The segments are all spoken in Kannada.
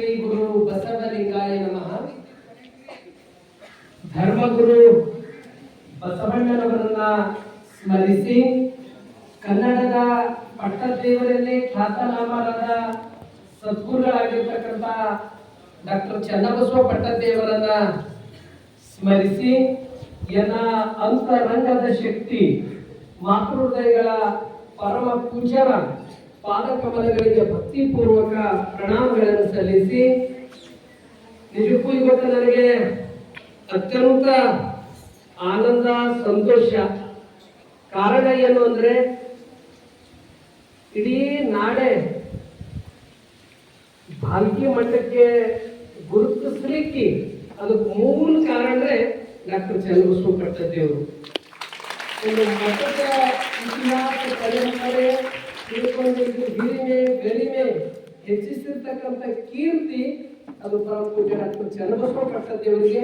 ಶ್ರೀ ಗುರು ಬಸವಲಿಂಗಾಯ ನಮಃ. ಧರ್ಮಗುರು ಬಸವಣ್ಣನವರನ್ನ ಸ್ಮರಿಸಿ ಕನ್ನಡದ ಪಟ್ಟದೇವರಲ್ಲೇ ಖ್ಯಾತನಾಮರಾದ ಸದ್ಗುರುಗಳಾಗಿರ್ತಕ್ಕಂಥ ಡಾಕ್ಟರ್ ಚನ್ನಬಸವ ಪಟ್ಟದೇವರನ್ನ ಸ್ಮರಿಸಿ ಎನ್ನ ಅಂತರಂಗದ ಶಕ್ತಿ ಮಾತೃಹೃದಯಗಳ ಪರಮ ಪೂಜ್ಯರ ಪಾದಕಮಲಗಳಿಗೆ ಭಕ್ತಿಪೂರ್ವಕ ಪ್ರಣಾಮಗಳನ್ನು ಸಲ್ಲಿಸಿ, ನಿಜಕ್ಕೂ ಇವತ್ತು ನನಗೆ ಅತ್ಯಂತ ಆನಂದ ಸಂತೋಷ. ಕಾರಣ ಏನು ಅಂದ್ರೆ, ಇಡೀ ನಾಡೆ ಭಾಲ್ಕಿ ಮಠಕ್ಕೆ ಗುರುತಿಸ್ಲಿಕ್ಕೆ ಅದಕ್ಕೆ ಮೂಲ ಕಾರಣವೇ ಡಾಕ್ಟರ್ ಚನ್ನಬಸವ ಪಟ್ಟದೇವರು. ಒಂದು ಮಠದ ಇತಿಹಾಸ ಪರಂಪರೆ ತಿಳ್ಕೊಂಡಿದ್ದು ಹಿರಿಮೆ ಗರಿಮೆ ಹೆಚ್ಚಿಸಿರ್ತಕ್ಕಂಥ ಕೀರ್ತಿ ಅದು ಪರಮ ಪೂಜ್ಯ ಡಾಕ್ಟರ್ ಚನ್ನಬಸವ ಪಟ್ಟದೇವರಿಗೆ,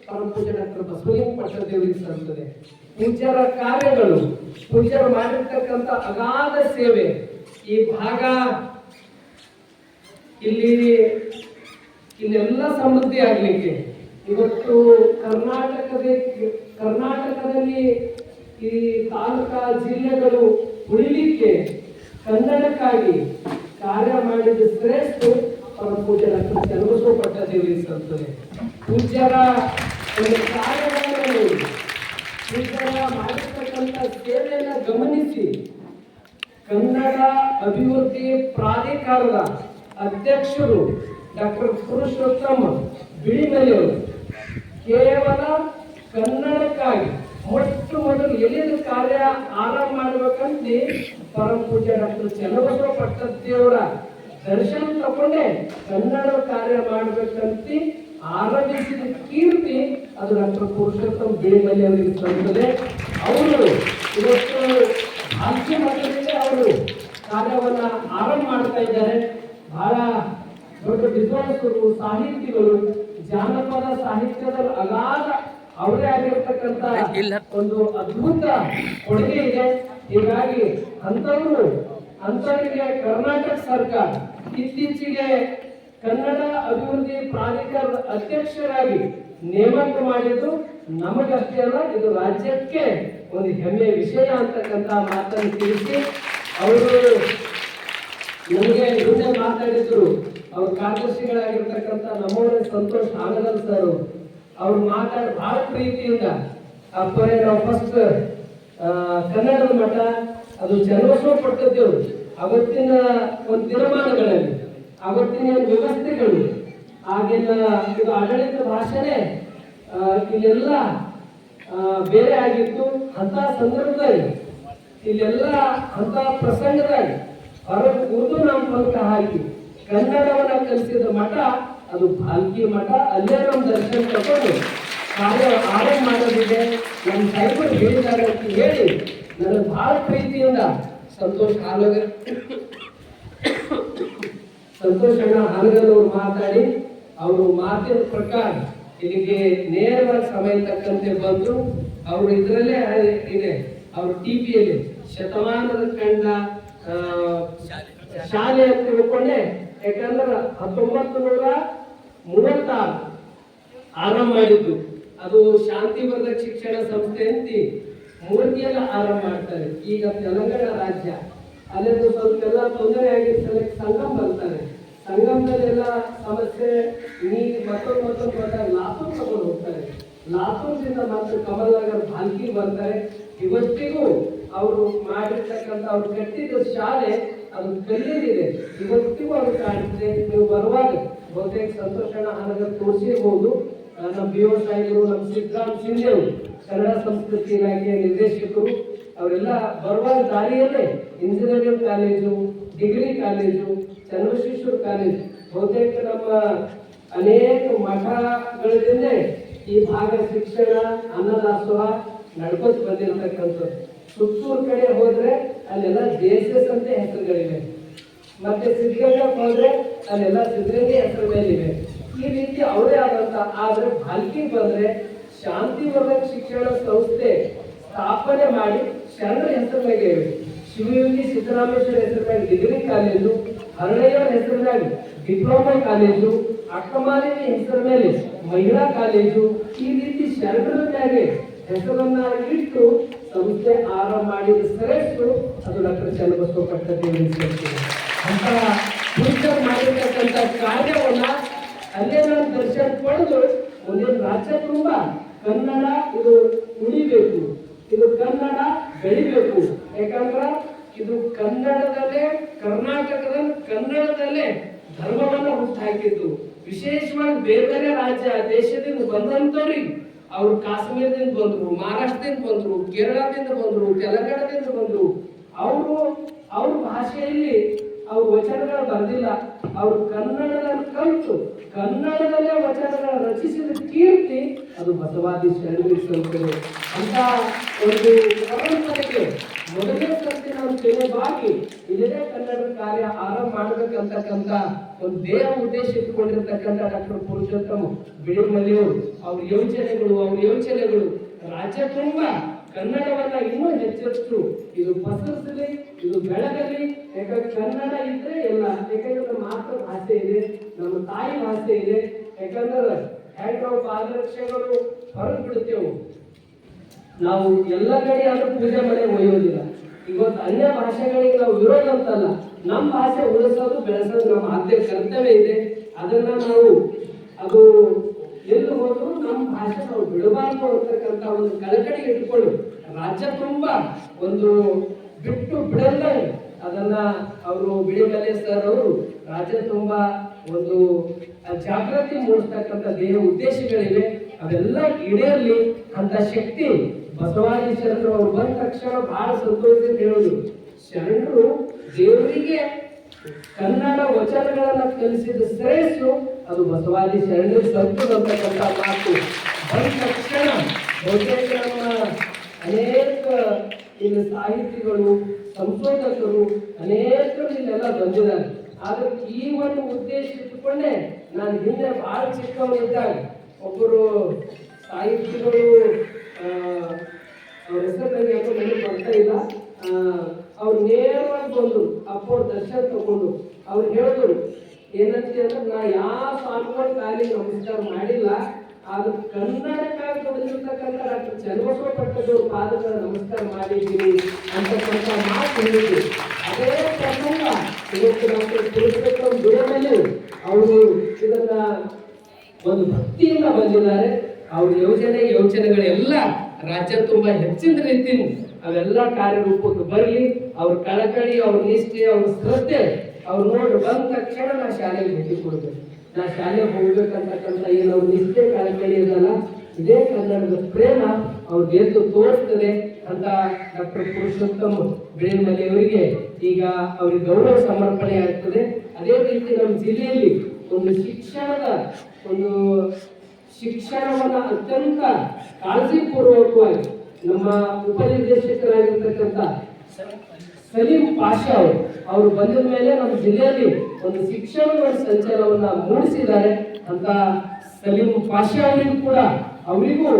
ಪರಮ ಪೂಜ್ಯ ಡಾಕ್ಟರ್ ಬಸವಲಿಂಗ ಪಟ್ಟದೇವರಿಗೆ ಸಲ್ಲುತ್ತದೆ. ಪೂಜ್ಯರ ಕಾರ್ಯಗಳು, ಪೂಜ್ಯರು ಮಾಡಿರ್ತಕ್ಕಂಥ ಅಗಾಧ ಸೇವೆ, ಈ ಭಾಗ ಇಲ್ಲೆಲ್ಲ ಸಮೃದ್ಧಿ ಆಗ್ಲಿಕ್ಕೆ, ಇವತ್ತು ಕರ್ನಾಟಕದಲ್ಲಿ ಈ ತಾಲೂಕಾ ಜಿಲ್ಲೆಗಳು ಉಳಿಲಿಕ್ಕೆ ಕನ್ನಡಕ್ಕಾಗಿ ಕಾರ್ಯ ಮಾಡಿದ ಶ್ರೇಷ್ಠ ಪರಮ ಪೂಜ್ಯ ಡಾಕ್ಟರ್ ಚನ್ನಬಸವ ಪಟ್ಟದೇವರಿಗೆ ಸಲ್ಲುತ್ತದೆ. ಪೂಜ್ಯರ ಒಂದು ಕಾರ್ಯಗಳನ್ನು, ಪೂಜ್ಯರ ಮಾಡಿರ್ತಕ್ಕಂಥ ಸೇವೆಯನ್ನು ಗಮನಿಸಿ ಕನ್ನಡ ಅಭಿವೃದ್ಧಿ ಪ್ರಾಧಿಕಾರದ ಅಧ್ಯಕ್ಷರು ಡಾಕ್ಟರ್ ಪುರುಷೋತ್ತಮ ಬಿಳಿಮಲೆಯವರು ಕೇವಲ ಕನ್ನಡಕ್ಕಾಗಿ ಮೊಟ್ಟ ಮೊದಲು ಎಲ್ಲಿಂದ ಕಾರ್ಯ ಆರಂಭ ಮಾಡಬೇಕಂತ ಪರಮ ಪೂಜ್ಯ ಡಾಕ್ಟರ್ ಚನ್ನಬಸವ ಪಟ್ಟದೇವರ ದರ್ಶನ ತಗೊಂಡೆ ಕನ್ನಡ ಕಾರ್ಯ ಮಾಡಬೇಕಂತ ಆರಂಭಿಸಿದ ಕೀರ್ತಿ ಅದು ಡಾಕ್ಟರ್ ಪುರುಷೋತ್ತಮ ಬಿಳಿಮಲೆ ಅವರಿಗೆ ಸಲ್ಲುತ್ತದೆ. ಅವರು ಇವತ್ತು ಭಾಲ್ಕಿ ಮಠದಲ್ಲಿ ಅವರು ಕಾರ್ಯವನ್ನ ಆರಂಭ ಮಾಡ್ತಾ ಇದ್ದಾರೆ. ಬಹಳ ದೊಡ್ಡ ವಿದ್ವಾಂಸರು, ಸಾಹಿತಿಗಳು, ಜಾನಪದ ಸಾಹಿತ್ಯದಲ್ಲಿ ಅಗಾಧ ಅವರೇ ಆಗಿರ್ತಕ್ಕಂಥ ಒಂದು ಅದ್ಭುತ ಕೊಡುಗೆ ಇದೆ. ಹೀಗಾಗಿ ಅಂತವರಿಗೆ ಕರ್ನಾಟಕ ಸರ್ಕಾರ ಇತ್ತೀಚೆಗೆ ಕನ್ನಡ ಅಭಿವೃದ್ಧಿ ಪ್ರಾಧಿಕಾರದ ಅಧ್ಯಕ್ಷರಾಗಿ ನೇಮಕ ಮಾಡಿದ್ದು ನಮಗಷ್ಟೇ ಅಲ್ಲ, ಇದು ರಾಜ್ಯಕ್ಕೆ ಒಂದು ಹೆಮ್ಮೆಯ ವಿಷಯ ಅಂತಕ್ಕಂಥ ಮಾತನ್ನು ತಿಳಿಸಿ, ಅವರು ನಮಗೆ ಮುಂದೆ ಮಾತಾಡಿದ್ರು. ಅವ್ರ ಕಾರ್ಯದರ್ಶಿಗಳಾಗಿರ್ತಕ್ಕಂಥ ನಮ್ಮವರೇ ಸಂತೋಷ್ ಆನಂದ್ ಸರ್ ಅವ್ರು ಮಾತಾಡಿ ಬಹಳ ಪ್ರೀತಿಯಿಂದ ಅಪ್ಪರೇ ನಾವು ಫಸ್ಟ್ ಕನ್ನಡದ ಮಠ ಅದು ಚನ್ನಬಸವ ಪಟ್ಟದೇವರು ಅವತ್ತಿನ ಒಂದು ದಿನಮಾನಗಳಲ್ಲಿ, ಅವತ್ತಿನ ವ್ಯವಸ್ಥೆಗಳು, ಆಗಿನ ಇದು ಆಡಳಿತ ಭಾಷೆನೇ ಇಲ್ಲೆಲ್ಲ ಬೇರೆ ಆಗಿತ್ತು. ಅಂತ ಸಂದರ್ಭದಲ್ಲಿ ಇಲ್ಲೆಲ್ಲ ಅಂತ ಪ್ರಸಂಗದಲ್ಲಿ ಹೊರಗೆ ಉರ್ದು ನಾಮಫಲಕ ಹಾಕಿ ಕನ್ನಡವನ್ನ ಕಲಿಸಿದ ಮಠ ಅದು ಭಾಲ್ಕಿ ಮಠ. ಅಲ್ಲೇ ನಮ್ಮ ದರ್ಶನ ತಗೊಂಡು ಕಾರ್ಯ ಆರಂಭ ಮಾಡೋದಿದೆ. ನಮ್ಮ ಸಾಹೇಬರು ಹೇಳಿದ್ದಾರೆ ಅಂತ ಹೇಳಿ ನನಗೆ ಬಹಳ ಪ್ರೀತಿಯಿಂದ ಸಂತೋಷ್ ಅಣ್ಣ ಹಾನಗಲ್ ಅವರು ಮಾತಾಡಿ, ಅವರು ಮಾತಿನ ಪ್ರಕಾರ ಇಲ್ಲಿಗೆ ನೇರವಾಗಿ ಸಮಯ ತಕ್ಕಂತೆ ಬಂದು ಅವರು ಇದರಲ್ಲೇ ಇದೆ. ಅವರು ಟಿಪಿಯಲ್ಲಿ ಶತಮಾನದ ಕಂಡ ಶಾಲೆ ಅಂತ ತಿಳ್ಕೊಂಡೆ. ಯಾಕಂದ್ರೆ 1936 ಆರಂಭ ಮಾಡಿದ್ದು ಅದು ಶಾಂತಿವರ್ಧಕ ಶಿಕ್ಷಣ ಸಂಸ್ಥೆ ಅಂತ ಮೂರ್ತಿಯೆಲ್ಲ ಆರಂಭ ಮಾಡ್ತಾರೆ. ಈಗ ತೆಲಂಗಾಣ ರಾಜ್ಯ ಅಲ್ಲಿಂದ ಸ್ವಲ್ಪ ಎಲ್ಲ ತೊಂದರೆ ಆಗಿರ್ತಾರೆ, ಸಂಗಮ್ ಬರ್ತಾರೆ. ಸಂಗಮದಲ್ಲೆಲ್ಲ ಸಮಸ್ಯೆ ಮತ್ತೊಂದು ಲಾತೂರ್ ತಗೊಂಡು ಹೋಗ್ತಾರೆ. ಲಾತೂರ್ದಿಂದ ಮತ್ತೆ ಕಮಲ್ನಗರ್ ಭಾಲ್ಕಿ ಬರ್ತಾರೆ. ಇವತ್ತಿಗೂ ಅವರು ಮಾಡಿರ್ತಕ್ಕಂಥ ಅವ್ರು ಕಟ್ಟಿದ ಶಾಲೆ ಅದು ಕಲ್ಲಿದೆ, ಇವತ್ತಿಗೂ ಅದು ಕಾಣಿಸಿದೆ. ನೀವು ಬರುವಾಗ ಬಹುತೇಕ ಸಂತೋಷಣ ಹಾನಗಲ್ ತೋರಿಸಿರ್ಬೋದು. ನಮ್ಮ BO ಸಾಹೇಬರು, ನಮ್ಮ ಸಿದ್ಧಾಂತ್ ಸಿಂಧೆ ಅವರು ಕನ್ನಡ ಸಂಸ್ಕೃತಿ ಇಲಾಖೆಯ ನಿರ್ದೇಶಕರು, ಅವರೆಲ್ಲ ಬರುವಾಗ ದಾರಿಯಲ್ಲೇ engineering college, degree college, Channabasaveshwara college, ಬಹುತೇಕ ನಮ್ಮ ಅನೇಕ ಮಠಗಳಿಂದ ಈ ಭಾಗ ಶಿಕ್ಷಣ ಅನ್ನದಾಸೋಹ ನಡ್ಕೊತ್ ಬಂದಿರತಕ್ಕಂಥದ್ದು. ಸುತ್ತೂರು ಕಡೆ ಹೋದ್ರೆ ಅಲ್ಲೆಲ್ಲ JSS ಅಂತ ಹೆಸರುಗಳಿವೆ. ಮತ್ತೆ ಸಿದ್ಧಗಂಗಕ್ಕೆ ಹೋದ್ರೆ ಅಲ್ಲೆಲ್ಲ ಸಿದ್ಧಗಂಗೆ ಹೆಸರು ಮೇಲಿವೆ. ಈ ರೀತಿ ಅವರೇ ಆದಂತ. ಆದ್ರೆ ಭಾಲ್ಕಿ ಬಂದ್ರೆ ಶಾಂತಿವರ್ಧಕ ಶಿಕ್ಷಣ ಸಂಸ್ಥೆ ಸ್ಥಾಪನೆ ಮಾಡಿ ಶರಣರ ಹೆಸರು ಮೇಲೆ ಶಿವಯೋಗಿ ಸಿದ್ದರಾಮೇಶ್ವರ ಹೆಸರು ಮೇಲೆ ಡಿಗ್ರಿ ಕಾಲೇಜು, ಹರಳೆಯವರ ಹೆಸರಿನಾಗ ಡಿಪ್ಲೊಮಾ ಕಾಲೇಜು, ಅಕ್ಕಮಾಲಿನಿ ಹೆಸರ ಮೇಲೆ ಮಹಿಳಾ ಕಾಲೇಜು, ಈ ರೀತಿ ಶರಣರ ಮ್ಯಾಗೆ ಹೆಸರನ್ನ ಇಟ್ಟು ಸಂಸ್ಥೆ ಆರಂಭ ಮಾಡಿದ ಶ್ರೇಷ್ಠ ಅದು ಡಾಕ್ಟರ್ ಚನ್ನಬಸವ ಪಟ್ಟದೇವರ ಸಂಸ್ಥೆ. ಅಂತ ಪುರುಷರು ಮಾಡಿರ್ತಕ್ಕಂಥ ಕಾರ್ಯವನ್ನ ಅಲ್ಲೇ ನಾವು ದರ್ಶನ ಪಡೆದು ಮುಂದಿನ ರಾಜ್ಯ ತುಂಬ ಕನ್ನಡ ಇದು ಉಳಿಬೇಕು, ಇದು ಕನ್ನಡ ಬೆಳಿಬೇಕು. ಯಾಕಂದ್ರ ಇದು ಕನ್ನಡದಲ್ಲೇ, ಕರ್ನಾಟಕದಲ್ಲಿ ಕನ್ನಡದಲ್ಲೇ ಧರ್ಮವನ್ನ ಹುಟ್ಟು ಹಾಕಿದ್ದು. ವಿಶೇಷವಾಗಿ ಬೇರೆ ಬೇರೆ ರಾಜ್ಯ ದೇಶದಿಂದ ಬಂದಂತವ್ರಿಗೆ, ಅವ್ರು ಕಾಶ್ಮೀರದಿಂದ ಬಂದ್ರು, ಮಹಾರಾಷ್ಟ್ರದಿಂದ ಬಂದ್ರು, ಕೇರಳದಿಂದ ಬಂದ್ರು, ತೆಲಂಗಾಣದಿಂದ ಬಂದ್ರು. ಅವ್ರ ಭಾಷೆಯಲ್ಲಿ ಅವ್ರ ವಚನಗಳು ಬರೆದಿಲ್ಲ, ಅವ್ರು ಕನ್ನಡದಲ್ಲಿ ಕಲಿತು ಕನ್ನಡದಲ್ಲೇ ವಚನಗಳ ರಚಿಸಿದ ಕೀರ್ತಿ ಅದು ಬಸವಾದಿ ಶರಣರ ಸಂಸ್ಥೆ. ಅಂತ ಒಂದು ಪರಂಪರೆಗೆ ಮೊದಲನೇ ಸರ್ತಿ ನಾವು ತೆರೆಬಾಗಿ ಇಲ್ಲೇ ಕನ್ನಡ ಕಾರ್ಯ ಆರಂಭ ಮಾಡಬೇಕಂತಕ್ಕಂಥ ಒಂದು ದೇಹ ಉದ್ದೇಶ ಇಟ್ಕೊಂಡಿರ್ತಕ್ಕಂಥ ಡಾಕ್ಟರ್ ಪುರುಷೋತ್ತಮ ಬಿಳಿಮಲೆಯವರು ಅವ್ರ ಯೋಚನೆಗಳು ರಾಜ್ಯ ತುಂಬ ಕನ್ನಡವನ್ನ ಇನ್ನೂ ಹೆಚ್ಚೆಚ್ಚು ಇದು ಪಸರಿಸಲಿ, ಇದು ಬೆಳಗಲಿ. ಯಾಕಂದ್ರೆ ಕನ್ನಡ ಇದ್ರೆ ಎಲ್ಲ, ಯಾಕಂದ್ರೆ ನಮ್ಮ ಮಾತೃ ಭಾಷೆ ಇದೆ, ನಮ್ಮ ತಾಯಿ ಭಾಷೆ ಇದೆ. ಯಾಕಂದ್ರೆ ಹೇಗೆ ನಾವು ಪಾದರಕ್ಷೆಗಳು ಹೊರಗೆ ಬಿಡುತ್ತೇವೆ, ನಾವು ಎಲ್ಲ ಕಡೆ ಆದ್ರೂ ಪೂಜೆ ಮನೆ ಒಯ್ಯೋದಿಲ್ಲ. ಇವತ್ತು ಅನ್ಯ ಭಾಷೆಗಳಿಗೆ ನಾವು ವಿರೋಧ ಅಂತಲ್ಲ, ನಮ್ಮ ಭಾಷೆ ಉಳಿಸೋದು ಬೆಳೆಸೋದು ನಮ್ಮ ಆದ್ಯ ಕರ್ತವ್ಯ ಇದೆ. ಅದನ್ನ ನಾವು ಅದು ಎಲ್ಲಿ ಹೋದ್ರು ನಮ್ಮ ಭಾಷೆ ನಾವು ಬಿಡಬಾರ್ದು ಅಂತಕ್ಕಂಥ ಒಂದು ಕಳಕಳಿ ಇಟ್ಕೊಂಡು ರಾಜ್ಯ ತುಂಬಾ ಒಂದು ಬಿಟ್ಟು ಬಿಡಲ್ಲ ಅದನ್ನ ಅವರು ಬಿಳಿಮಲೆ ಸರ್ ಅವರು ರಾಜ್ಯ ತುಂಬಾ ಒಂದು ಜಾಗೃತಿ ಮೂಡಿಸ್ತಕ್ಕಂಥ ದೇಹ ಉದ್ದೇಶಗಳಿವೆ. ಅವೆಲ್ಲ ಈಡೇರಲಿ ಅಂತ ಶಕ್ತಿ ಬಸವಾದಿ ಶರಣರು ಅವ್ರು ಬಂದ ತಕ್ಷಣ ಬಹಳ ಸಂತೋಷದಿಂದ ಹೇಳುದು, ಶರಣರು ದೇವರಿಗೆ ಕನ್ನಡ ವಚನಗಳನ್ನ ಕಲಿಸಿದ ಶ್ರೇಷ್ಠ ಅದು ಬಸವಾದಿ ಶರಣರು ಸಂತರು ಅಂತಕ್ಕಂಥ ಮಾತು ಬಂದ ತಕ್ಷಣ ಬಹುತೇಕ ನಮ್ಮ ಅನೇಕ ಇಲ್ಲಿ ಸಾಹಿತಿಗಳು, ಸಂಶೋಧಕರು ಅನೇಕರು ಇಲ್ಲೆಲ್ಲ ಬಂದಿದ್ದಾರೆ. ಆದ್ರೆ ಈ ಒಂದು ಉದ್ದೇಶ ಇಟ್ಟುಕೊಂಡೆ ನಾನು ಹಿಂದೆ ಬಹಳ ಚಿಕ್ಕವನಿದ್ದಾಗ ಒಬ್ಬರು ಸಾಹಿತಿಗಳು ಅವ್ರ ಹೆಸರು ನನಗೆ ಬರ್ತಾ ಇಲ್ಲ, ಅವ್ರು ನೇರವಾಗಿ ಬಂದು ಅಪ್ಪವ್ರ ದರ್ಶನ ತಗೊಂಡು ಅವ್ರು ಹೇಳಿದ್ರು ಏನಂತ ಅಂದ್ರೆ, ನಾ ಯಾವ ಸ್ವಾಮಿಗಳ ಕಾಲಿಗೆ ನಮಸ್ಕಾರ ಮಾಡಿಲ್ಲ, ಆದ್ರೆ ಕನ್ನಡಕ್ಕಾಗಿ ಕೊಡಿಸಿರ್ತಕ್ಕಂಥ ಡಾಕ್ಟರ್ ಚನ್ನಬಸವ ಪಟ್ಟದವ್ರ ಪಾದಗಳ ನಮಸ್ಕಾರ ಮಾಡಿದ್ದೀನಿ ಅಂತಕ್ಕಂಥ ಮಾತು ಹೇಳಿದ್ರು. ಅದೇ ಪ್ರಸಂಗ ಇವತ್ತು ಡಾಕ್ಟರ್ ಪುರುಷೋತ್ತಮ ಬಿಳಿಮಲೆ ಅವರು ಇದನ್ನ ಒಂದು ಭಕ್ತಿಯಿಂದ ಬಂದಿದ್ದಾರೆ. ಅವ್ರ ಯೋಚನೆಗಳೆಲ್ಲ ರಾಜ್ಯ ತುಂಬಾ ಹೆಚ್ಚಿನ ರೀತಿಯಿಂದ ಅವೆಲ್ಲ ಕಾರ್ಯರೂಪಕ್ಕೆ ಬರಲಿ. ಅವ್ರ ಕಳಕಳಿ, ಅವ್ರ ನಿಷ್ಠೆ, ಅವ್ರ ಶ್ರದ್ಧೆ ಅವ್ರು ನೋಡಿ ಬಂದ ತಕ್ಷಣ ನಾ ಶಾಲೆಗೆ ಭೇಟಿ ಕೊಡ್ಬೇಕು, ನಾ ಶಾಲೆಗೆ ಹೋಗ್ಬೇಕಂತಕ್ಕಂಥ ಏನು ಅವ್ರ ನಿಷ್ಠೆ ಕಳಕಳಿ ಇರಲ್ಲ, ಇದೇ ಕನ್ನಡದ ಪ್ರೇಮ ಅವ್ರಿಗೆ ಎದ್ದು ತೋರಿಸ್ತದೆ ಅಂತ ಡಾಕ್ಟರ್ ಪುರುಷೋತ್ತಮ ಬಿಳಿಮಲೆ ಅವರಿಗೆ ಈಗ ಅವ್ರಿಗೆ ಗೌರವ ಸಮರ್ಪಣೆ ಆಗ್ತದೆ. ಅದೇ ರೀತಿ ನಮ್ಮ ಜಿಲ್ಲೆಯಲ್ಲಿ ಒಂದು ಶಿಕ್ಷಣವನ್ನ ಅತ್ಯಂತ ಕಾಳಜಿಪೂರ್ವಕವಾಗಿ ನಮ್ಮ ಉಪನಿರ್ದೇಶಕರಾಗಿರ್ತಕ್ಕಂಥ ಸಲೀಂ ಪಾಷಾ ಅವರು ಬಂದಿದ ಮೇಲೆ ನಮ್ಮ ಜಿಲ್ಲೆಯಲ್ಲಿ ಒಂದು ಶಿಕ್ಷಣದ ಸಂಚಲನವನ್ನ ಮೂಡಿಸಿದ್ದಾರೆ ಅಂತ ಸಲೀಂ ಪಾಷಾ ಅವರಿಗೂ ಕೂಡ, ಅವರಿಗೂ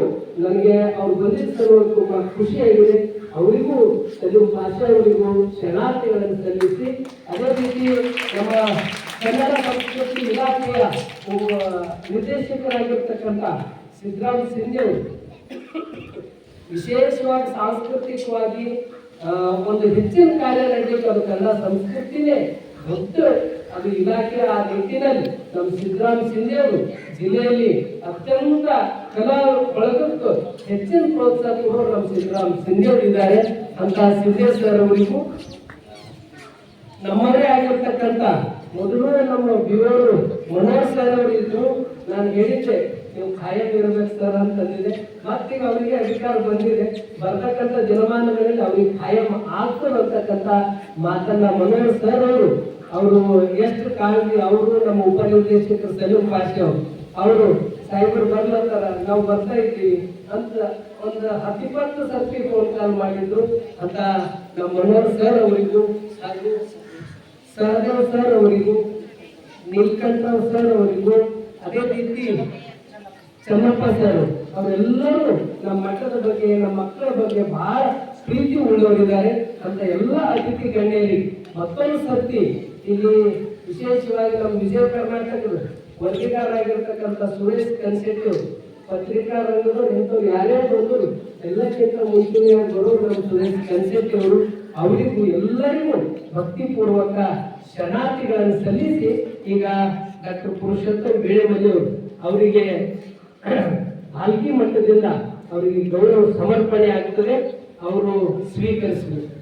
ನನಗೆ ಅವ್ರು ಬಂದಿದ್ದ ತುಂಬಾ ಖುಷಿಯಾಗಿದೆ. ಅವರಿಗೂ ಸಲೀಂ ಪಾಷಾ ಅವರಿಗೂ ಶರಣಾರ್ಥಿಗಳನ್ನು ಸಲ್ಲಿಸಿ, ಅದೇ ರೀತಿ ನಮ್ಮ ಕನ್ನಡ ಸಂಸ್ಕೃತಿ ಇಲಾಖೆಯ ನಿರ್ದೇಶಕರಾಗಿರ್ತಕ್ಕಂಥ ಸಿದ್ದರಾಮ ಸಿಂಧೆ ಅವರು ವಿಶೇಷವಾಗಿ ಸಾಂಸ್ಕೃತಿಕವಾಗಿ ಒಂದು ಹೆಚ್ಚಿನ ಕಾರ್ಯ ನಡೆಯಬೇಕು. ಅದು ಕನ್ನಡ ಸಂಸ್ಕೃತಿನೇ ದೊಡ್ಡ ಅದು ಇಲಾಖೆ. ಆ ನಿಟ್ಟಿನಲ್ಲಿ ನಮ್ಮ ಸಿದ್ದರಾಮ ಸಿಂಧೆ ಅವರು ಜಿಲ್ಲೆಯಲ್ಲಿ ಅತ್ಯಂತ ಕಲಾ ಬಳಗಕ್ಕೆ ಹೆಚ್ಚಿನ ಪ್ರೋತ್ಸಾಹ ಕೊಡೋರು ನಮ್ಮ ಸಿದ್ದರಾಮ ಸಿಂಧೆ ಅವರು ಇದ್ದಾರೆ ಅಂತ ಸಿಂಧೆ ಸರ್ ಅವರಿಗೂ, ನಮ್ಮವರೇ ಆಗಿರ್ತಕ್ಕಂಥ ಮೊದಲು ನಮ್ಮ ಬಿವರು ಮನೋಹರ್ ಸರ್ ಅವರು ಇದ್ರು. ನಾನು ಹೇಳಿದ್ದೆ ನೀವು ಖಾಯಂ ಇರಬೇಕು ಸರ್ ಅಂತಂದಿದೆ. ಮತ್ತೀಗ ಅವರಿಗೆ ಅಧಿಕಾರ ಬಂದಿದೆ, ಬರ್ತಕ್ಕಂಥ ದಿನಮಾನಗಳಲ್ಲಿ ಅವ್ರಿಗೆ ಖಾಯಂ ಆಗ್ತಕ್ಕಂಥ ಮಾತನ್ನ ಮನೋಹರ್ ಸರ್ ಅವರು ಎಷ್ಟು ಕಾಳಜಿ, ಅವರು ನಮ್ಮ ಉಪನಿರ್ದೇಶಕರು ಸಲೀಂ ಪಾಷಾ ಅವರು ಸಾಹೇಬರು ಬರ್ಲತ್ತಾರ, ನಾವು ಬರ್ತಾ ಇದ್ದೀವಿ ಅಂತ ಒಂದು 10-20 ಸರ್ತಿ ಫೋನ್ ಕಾಲ್ ಮಾಡಿದ್ರು ಅಂತ ನಮ್ಮ ಮನೋಹರ್ ಸರ್ ಅವರಿಗೂ, ಹಾಗೂ ಸಹದೇವ್ ಸರ್ ಅವರಿಗೂ, ನೀಲಕಂಠ ಸರ್ ಅವರಿಗೂ, ಅದೇ ರೀತಿ ಚನ್ನಪ್ಪ ಸರ್ ಅವರೆಲ್ಲರೂ ನಮ್ಮ ಮಠದ ಬಗ್ಗೆ, ನಮ್ಮ ಮಕ್ಕಳ ಬಗ್ಗೆ ಬಹಳ ಪ್ರೀತಿ ಉಳ್ಳವರಿದ್ದಾರೆ ಅಂತ ಎಲ್ಲ ಅತಿಥಿ ಗಣ್ಯರಿಗೆ ಮತ್ತೊಂದು ಸರ್ತಿ ಇಲ್ಲಿ ವಿಶೇಷವಾಗಿ ನಮ್ಮ ವಿಜಯ ಕರ್ನಾಟಕದ ವರದಿಗಾರರಾಗಿರ್ತಕ್ಕಂಥ ಸುರೇಶ್ ಕನ್ಸೆಟ್ಟು ಪತ್ರಿಕಾ ರಂಗದ ಇಂಥವ್ರು ಯಾರೇ ಬಂದರು ಎಲ್ಲಕ್ಕಿಂತ ಮುಂಚೂಣಿಯಾಗಿ ಬರೋರು ನಮ್ಮ ಸುರೇಶ್ ಕನ್ಸೆಟ್ ಅವರು. ಅವರಿಗೂ ಎಲ್ಲರಿಗೂ ಭಕ್ತಿಪೂರ್ವಕ ಶರಣಾರ್ಥಿಗಳನ್ನು ಸಲ್ಲಿಸಿ ಈಗ ಡಾಕ್ಟರ್ ಪುರುಷೋತ್ತಮ್ ಬೇಳೆಮಲ್ಲಿ ಅವರು ಅವರಿಗೆ ಆಲ್ಕಿ ಮಟ್ಟದಿಂದ ಅವರಿಗೆ ಗೌರವ ಸಮರ್ಪಣೆ ಆಗ್ತದೆ. ಅವರು ಸ್ವೀಕರಿಸಬೇಕು.